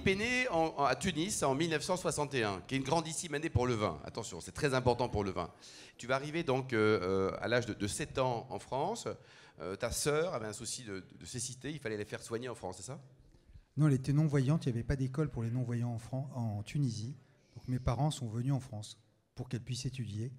est né à Tunis en 1961, qui est une grandissime année pour le vin. Attention, c'est très important pour le vin. Tu vas arriver donc à l'âge de 7 ans en France. Ta sœur avait un souci de cécité, il fallait les faire soigner en France, c'est ça? Non, elle était non-voyante, il n'y avait pas d'école pour les non-voyants en Tunisie. Donc mes parents sont venus en France pour qu'elle puisse étudier.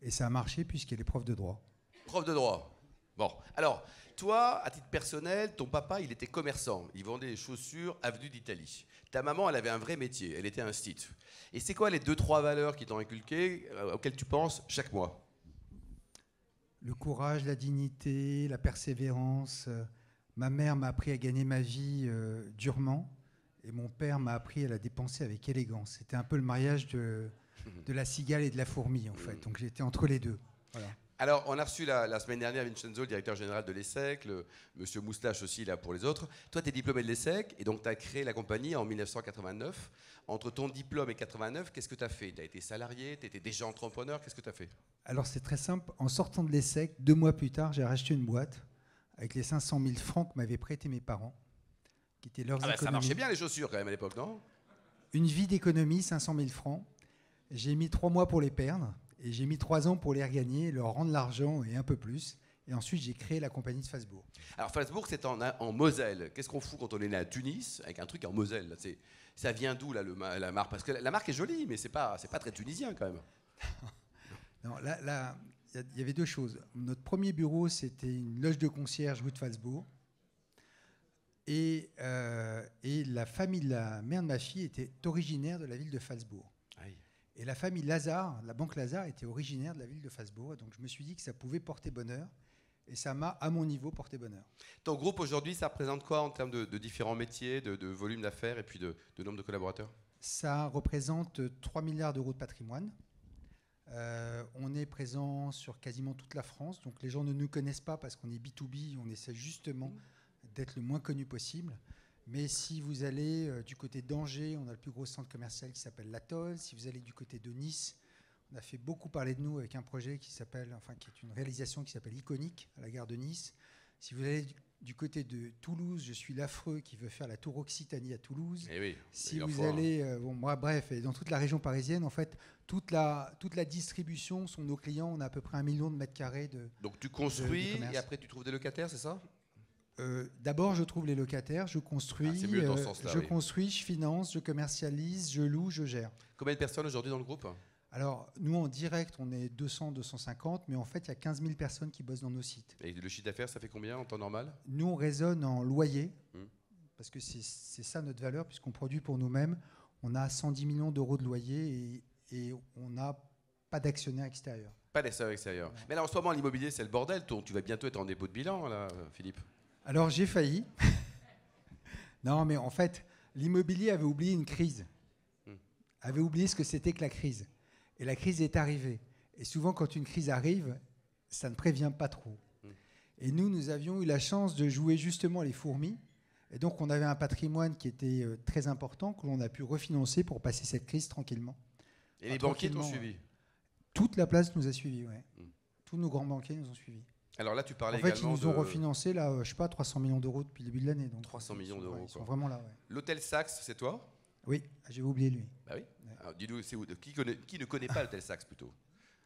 Et ça a marché puisqu'elle est prof de droit. Prof de droit. Bon, alors, toi, à titre personnel, ton papa, il était commerçant. Il vendait des chaussures avenue d'Italie. Ta maman, elle avait un vrai métier. Elle était instite. Et c'est quoi les 2-3 valeurs qui t'ont inculqué, auxquelles tu penses chaque mois? Le courage, la dignité, la persévérance. Ma mère m'a appris à gagner ma vie durement. Et mon père m'a appris à la dépenser avec élégance. C'était un peu le mariage de la cigale et de la fourmi, en fait. Donc j'étais entre les deux. Voilà. Alors, on a reçu la semaine dernière Vincenzo, le directeur général de l'ESSEC, monsieur Moustache aussi, là, pour les autres. Toi, tu es diplômé de l'ESSEC et donc tu as créé la compagnie en 1989. Entre ton diplôme et 89, qu'est-ce que tu as fait? Tu as été salarié, tu étais déjà entrepreneur, qu'est-ce que tu as fait? Alors, c'est très simple. En sortant de l'ESSEC, 2 mois plus tard, j'ai racheté une boîte avec les 500 000 francs que m'avaient prêté mes parents, qui étaient leurs économies. Ça marchait bien les chaussures quand même à l'époque, non? Une vie d'économie, 500 000 francs. J'ai mis 3 mois pour les perdre. Et j'ai mis 3 ans pour les regagner, leur rendre l'argent et un peu plus. Et ensuite, j'ai créé la compagnie de Falsbourg. Alors, Falsbourg, c'est en Moselle. Qu'est-ce qu'on fout quand on est né à Tunis avec un truc en Moselle là, ça vient d'où, là, la marque? Parce que la marque est jolie, mais c'est pas très tunisien, quand même. Non, là, il y avait 2 choses. Notre premier bureau, c'était une loge de concierge rue de Falsbourg. Et la famille de la mère de ma fille était originaire de la ville de Falsbourg. Aïe. Et la famille Lazare, la banque Lazare, était originaire de la ville de Falsbourg. Donc je me suis dit que ça pouvait porter bonheur. Et ça m'a, à mon niveau, porté bonheur. Ton groupe aujourd'hui, ça représente quoi en termes de différents métiers, de volume d'affaires et puis de nombre de collaborateurs? Ça représente 3 milliards d'euros de patrimoine. On est présent sur quasiment toute la France. Donc les gens ne nous connaissent pas parce qu'on est B2B. On essaie justement d'être le moins connu possible. Mais si vous allez du côté d'Angers, on a le plus gros centre commercial qui s'appelle l'Atoll. Si vous allez du côté de Nice, on a fait beaucoup parler de nous avec un projet qui est une réalisation qui s'appelle Iconique à la gare de Nice. Si vous allez du côté de Toulouse, je suis l'affreux qui veut faire la Tour Occitanie à Toulouse. Eh oui, si vous allez, bref, et dans toute la région parisienne, en fait, toute la distribution sont nos clients. On a à peu près 1 million de mètres carrés de. Donc tu construis et après tu trouves des locataires, c'est ça? D'abord, je trouve les locataires, je construis, c'est mieux dans ce sens-là, oui. construis, je finance, je commercialise, je loue, je gère. Combien de personnes aujourd'hui dans le groupe? Alors, nous, en direct, on est 200, 250, mais en fait, il y a 15 000 personnes qui bossent dans nos sites. Et le chiffre d'affaires, ça fait combien en temps normal? Nous, on raisonne en loyer, parce que c'est ça notre valeur, puisqu'on produit pour nous-mêmes. On a 110 millions d'euros de loyer et on n'a pas d'actionnaire extérieur. Pas d'actionnaire extérieur. Ouais. Mais là, en ce moment, l'immobilier, c'est le bordel. Tu vas bientôt être en dépôt de bilan, là, Philippe. Alors, j'ai failli. Non, mais en fait, l'immobilier avait oublié une crise. Avait oublié ce que c'était que la crise. Et la crise est arrivée. Et souvent, quand une crise arrive, ça ne prévient pas trop. Et nous avions eu la chance de jouer justement les fourmis. Et donc, on avait un patrimoine qui était très important, que l'on a pu refinancer pour passer cette crise tranquillement. Et les banquiers t'ont suivi? Toute la place nous a suivis, oui. Tous nos grands banquiers nous ont suivis. Alors là, tu parlais également. En fait, ils nous ont refinancé, là, je sais pas, 300 millions d'euros depuis le début de l'année. 300 millions d'euros. Ils sont vraiment là, ouais. L'hôtel Saxe, c'est toi? Oui, j'ai oublié lui. Bah oui. Alors, dis-nous, c'est où? Qui ne connaît pas l'hôtel Saxe plutôt?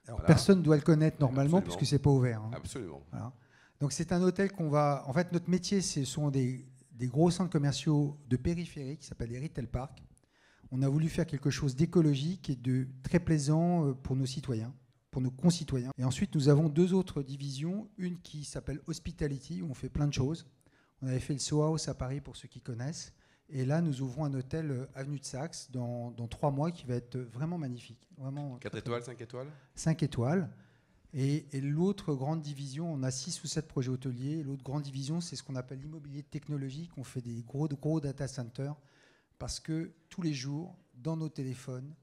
Alors, personne ne doit le connaître normalement, absolument, puisque c'est pas ouvert. Hein. Absolument. Voilà. Donc c'est un hôtel qu'on va. En fait, notre métier, ce sont des gros centres commerciaux de périphérie qui s'appellent les retail parks. On a voulu faire quelque chose d'écologique et de très plaisant pour nos citoyens, pour nos concitoyens. Et ensuite, nous avons 2 autres divisions. Une qui s'appelle Hospitality, où on fait plein de choses. On avait fait le Soho House à Paris, pour ceux qui connaissent. Et là, nous ouvrons un hôtel avenue de Saxe dans 3 mois qui va être vraiment magnifique. Vraiment 4 étoiles, 5 étoiles 5 étoiles. Et l'autre grande division, on a 6 ou 7 projets hôteliers. L'autre grande division, c'est ce qu'on appelle l'immobilier technologique. On fait des gros data centers parce que tous les jours, dans nos téléphones,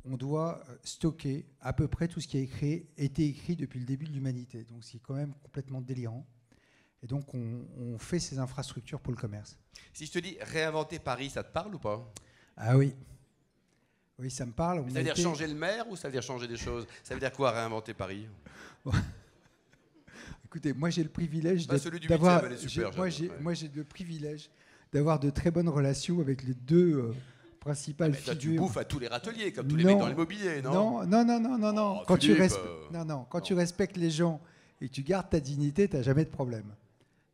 on doit stocker à peu près tout ce qui a été écrit depuis le début de l'humanité. Donc c'est quand même complètement délirant. Et donc on fait ces infrastructures pour le commerce. Si je te dis réinventer Paris, ça te parle ou pas? Ah oui. Oui, ça me parle. Ça veut dire changer le maire ou ça veut dire changer des choses? Ça veut dire quoi, réinventer Paris? Bon. Écoutez, moi j'ai le privilège celui du 8e, elle est super, moi j'ai le privilège d'avoir de très bonnes relations avec les deux principales Toi, tu figures. bouffes à tous les râteliers, comme tous les mecs dans l'immobilier, non? Non. Oh, Quand, Philippe, quand tu respectes les gens et que tu gardes ta dignité, tu n'as jamais de problème.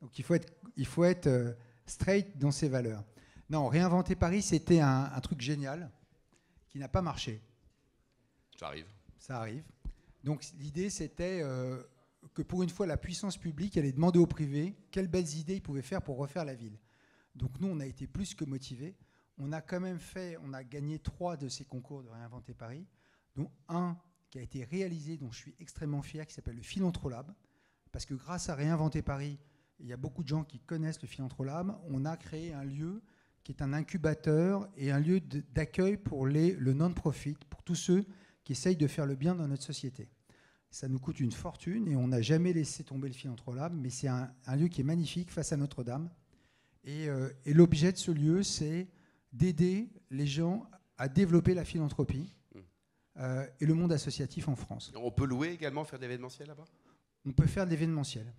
Donc il faut être straight dans ses valeurs. Non, réinventer Paris, c'était un truc génial qui n'a pas marché. Ça arrive. Donc l'idée, c'était que pour une fois, la puissance publique allait demander au privé quelles belles idées il pouvait faire pour refaire la ville. Donc nous, on a été plus que motivés. On a gagné 3 de ces concours de Réinventer Paris, dont un qui a été réalisé, dont je suis extrêmement fier, qui s'appelle le Philantrolab. Parce que grâce à Réinventer Paris, il y a beaucoup de gens qui connaissent le Philantrolab. On a créé un lieu qui est un incubateur et un lieu d'accueil pour le non-profit, pour tous ceux qui essayent de faire le bien dans notre société. Ça nous coûte une fortune et on n'a jamais laissé tomber le Philantrolab, mais c'est un lieu qui est magnifique face à Notre-Dame. Et l'objet de ce lieu, c'est d'aider les gens à développer la philanthropie et le monde associatif en France. On peut louer également, faire de l'événementiel là-bas? On peut faire de l'événementiel.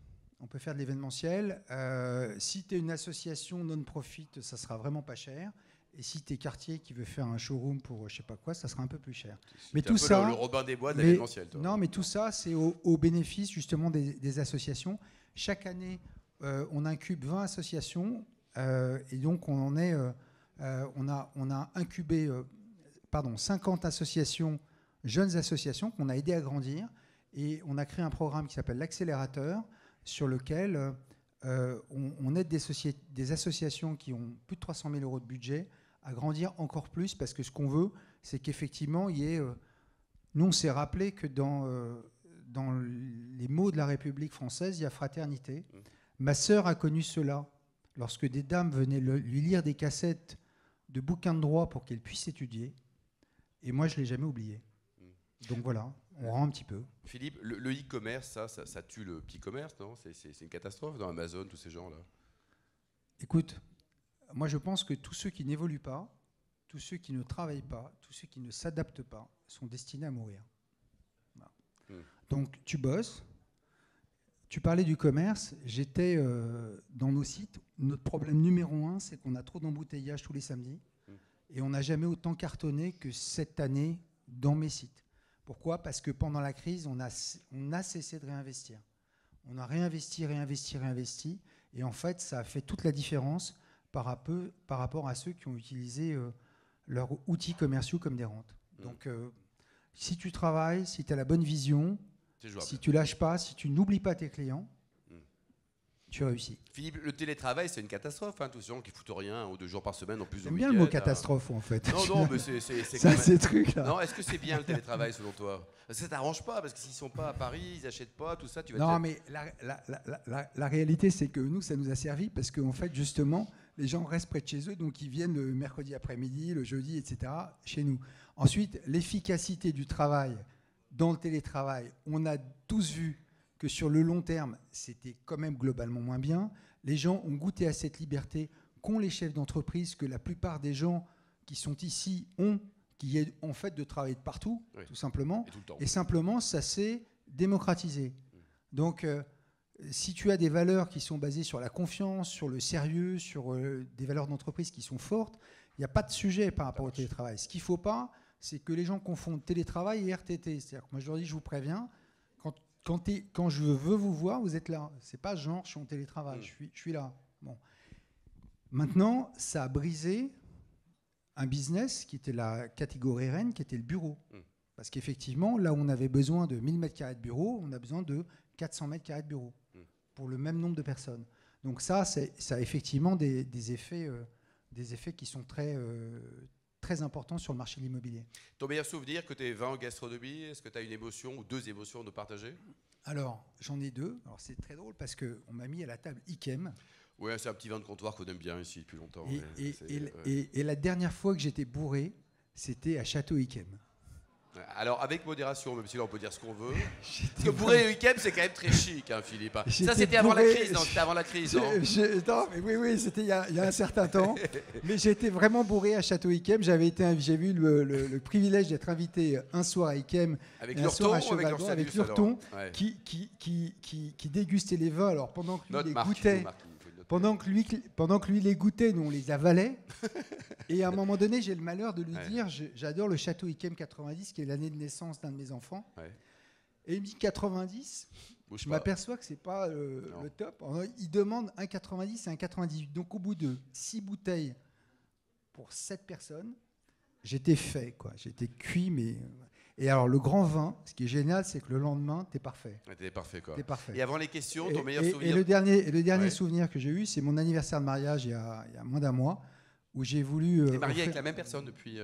Si tu es une association non-profit, ça sera vraiment pas cher. Et si tu es quartier qui veut faire un showroom pour je sais pas quoi, ça sera un peu plus cher. Mais tout ça, le Robin des Bois de l'événementiel. Non, mais tout ça, c'est au bénéfice justement des associations. Chaque année, on incube 20 associations et donc on a incubé 50 associations, jeunes associations qu'on a aidé à grandir. Et on a créé un programme qui s'appelle l'Accélérateur, sur lequel on aide des associations qui ont plus de 300 000 euros de budget à grandir encore plus, parce que ce qu'on veut, c'est qu'effectivement, il y ait... nous, on s'est rappelé que dans les mots de la République française, il y a fraternité. Ma sœur a connu cela lorsque des dames venaient lui lire des cassettes de bouquins de droit pour qu'elle puisse étudier. Et moi, je ne l'ai jamais oublié. Donc voilà, on rend un petit peu. Philippe, le e-commerce, ça tue le petit commerce, non? C'est une catastrophe dans Amazon, tous ces gens-là. Écoute, moi je pense que tous ceux qui n'évoluent pas, tous ceux qui ne travaillent pas, tous ceux qui ne s'adaptent pas, sont destinés à mourir. Voilà. Donc tu bosses. Tu parlais du commerce. J'étais dans nos sites. Notre problème numéro 1, c'est qu'on a trop d'embouteillages tous les samedis. Et on n'a jamais autant cartonné que cette année dans mes sites. Pourquoi? Parce que pendant la crise, on a cessé de réinvestir. On a réinvesti. Et en fait, ça a fait toute la différence par rapport à ceux qui ont utilisé leurs outils commerciaux comme des rentes. Donc, si tu travailles, si tu as la bonne vision, si tu lâches pas, si tu n'oublies pas tes clients, tu réussis. Philippe, le télétravail, c'est une catastrophe. Tous ces gens qui foutent rien 1 ou 2 jours par semaine en plus de J'aime bien le mot catastrophe, en fait. Non, mais c'est ça, ces trucs-là. Non, est-ce que c'est bien le télétravail selon toi? Ça t'arrange pas, parce que s'ils sont pas à Paris, ils achètent pas, tout ça. Mais la réalité, c'est que nous, ça nous a servi parce qu'en fait, justement, les gens restent près de chez eux, donc ils viennent le mercredi après-midi, le jeudi, etc., chez nous. Ensuite, l'efficacité du travail dans le télétravail, on a tous vu que sur le long terme, c'était quand même globalement moins bien. Les gens ont goûté à cette liberté qu'ont les chefs d'entreprise, que la plupart des gens qui sont ici ont, qui est en fait de travailler de partout, tout simplement. Et simplement, ça s'est démocratisé. Donc, si tu as des valeurs qui sont basées sur la confiance, sur le sérieux, sur des valeurs d'entreprise qui sont fortes, il n'y a pas de sujet par rapport au télétravail. Ce qu'il ne faut pas, c'est que les gens confondent télétravail et RTT. C'est-à-dire que moi, je leur dis, je vous préviens, quand je veux vous voir, vous êtes là. C'est pas genre, je suis en télétravail, je suis là. Bon. Maintenant, ça a brisé un business qui était la catégorie reine, qui était le bureau. Parce qu'effectivement, là où on avait besoin de 1000 m² de bureau, on a besoin de 400 m² de bureau pour le même nombre de personnes. Donc ça a effectivement des effets qui sont très importants sur le marché de l'immobilier. Ton meilleur souvenir que tu aies 20 en gastronomie, est-ce que tu as une émotion ou 2 émotions à nous partager? Alors, j'en ai 2. Alors, c'est très drôle parce qu'on m'a mis à la table Ikem. Oui, c'est un petit vin de comptoir qu'on aime bien ici depuis longtemps. Et la dernière fois que j'étais bourré, c'était à Château Ikem. Alors, avec modération, même si là on peut dire ce qu'on veut. Parce que bourré et week-end, c'est quand même très chic, Philippe. Ça, c'était avant la crise, non? C'était avant la crise, non? Non, mais oui, c'était il y a un certain temps. Mais j'étais vraiment bourré à Château Ikem. J'ai eu le privilège d'être invité un soir à Ikem, avec Lurton, qui dégustait les vins. Alors, pendant que lui, il goûtait pendant que lui les goûtait, nous on les avalait. Et à un moment donné, j'ai le malheur de lui dire, j'adore le Château Yquem 90, qui est l'année de naissance d'un de mes enfants. Ouais. Et il me dit 90. Je m'aperçois que c'est pas le top. Il demande un 90 et un 98. Donc au bout de 6 bouteilles pour 7 personnes, j'étais fait, quoi. J'étais cuit, mais... Et alors, le grand vin, ce qui est génial, c'est que le lendemain, t'es parfait. Ouais, t'es parfait, quoi. T'es parfait. Et avant les questions, ton meilleur souvenir. Et le dernier souvenir que j'ai eu, c'est mon anniversaire de mariage il y a moins d'un mois, où j'ai voulu... T'es marié avec la même personne depuis...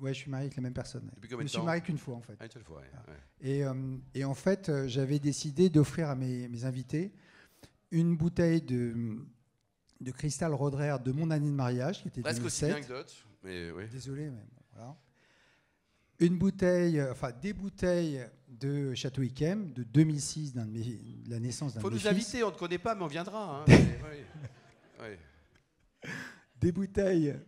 Ouais, je suis marié avec la même personne. Depuis combien de temps ? Je me suis marié qu'une fois, en fait. Ah, une seule fois, ouais. Et en fait, j'avais décidé d'offrir à mes invités une bouteille de Cristal Roderer de mon année de mariage, qui était 2007. Presque aussi bien que d'autres, mais oui. Désolé, mais bon, voilà. Une bouteille, des bouteilles de Château Yquem de 2006, de la naissance d'un de mes fils. Il faut nous inviter, on ne te connaît pas, mais on viendra. Hein. Oui. Des bouteilles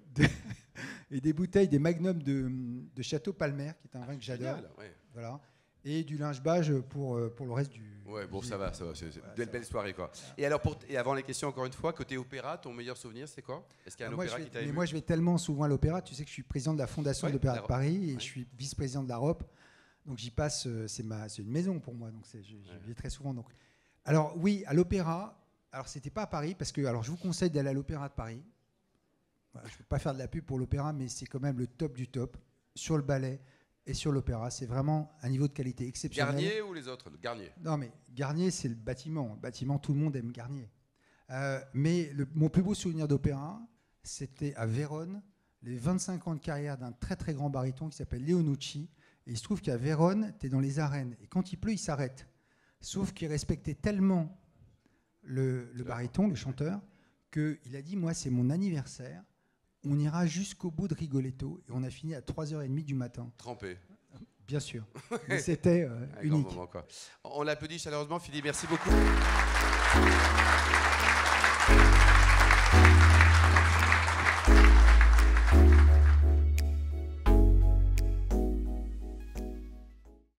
des Magnum de Château Palmer, qui est un vin que j'adore. Ouais. Voilà. Et du linge beige pour le reste du... Ouais, bon, ça va. C'est une belle soirée, quoi. Et alors, et avant les questions, encore une fois, côté opéra, ton meilleur souvenir, c'est quoi ? Est-ce qu'il y a un opéra qui t'a ému ? Moi, je vais tellement souvent à l'opéra. Tu sais que je suis président de la Fondation de l'Opéra de Paris et je suis vice-président de la ROP. Donc, j'y passe. C'est une maison pour moi. Donc, j'y vais très souvent. Donc. Alors, oui, à l'opéra. Alors, c'était pas à Paris parce que... Alors, je vous conseille d'aller à l'Opéra de Paris. Voilà, je ne veux pas faire de la pub pour l'opéra, mais c'est quand même le top du top. Sur le ballet et sur l'opéra, c'est vraiment un niveau de qualité exceptionnel. Garnier ou les autres ? Garnier. Non, mais Garnier, c'est le bâtiment. Le bâtiment, tout le monde aime Garnier. Mais mon plus beau souvenir d'opéra, c'était à Vérone, les 25 ans de carrière d'un très très grand baryton qui s'appelle Leonucci. Et il se trouve qu'à Vérone, tu es dans les arènes. Et quand il pleut, il s'arrête. Sauf qu'il respectait tellement le baryton, le chanteur, qu'il a dit, moi, c'est mon anniversaire. On ira jusqu'au bout de Rigoletto et on a fini à 3h30 du matin. Trempé. Bien sûr. Mais c'était unique. Moment, quoi. On l'applaudit chaleureusement. Philippe, merci beaucoup.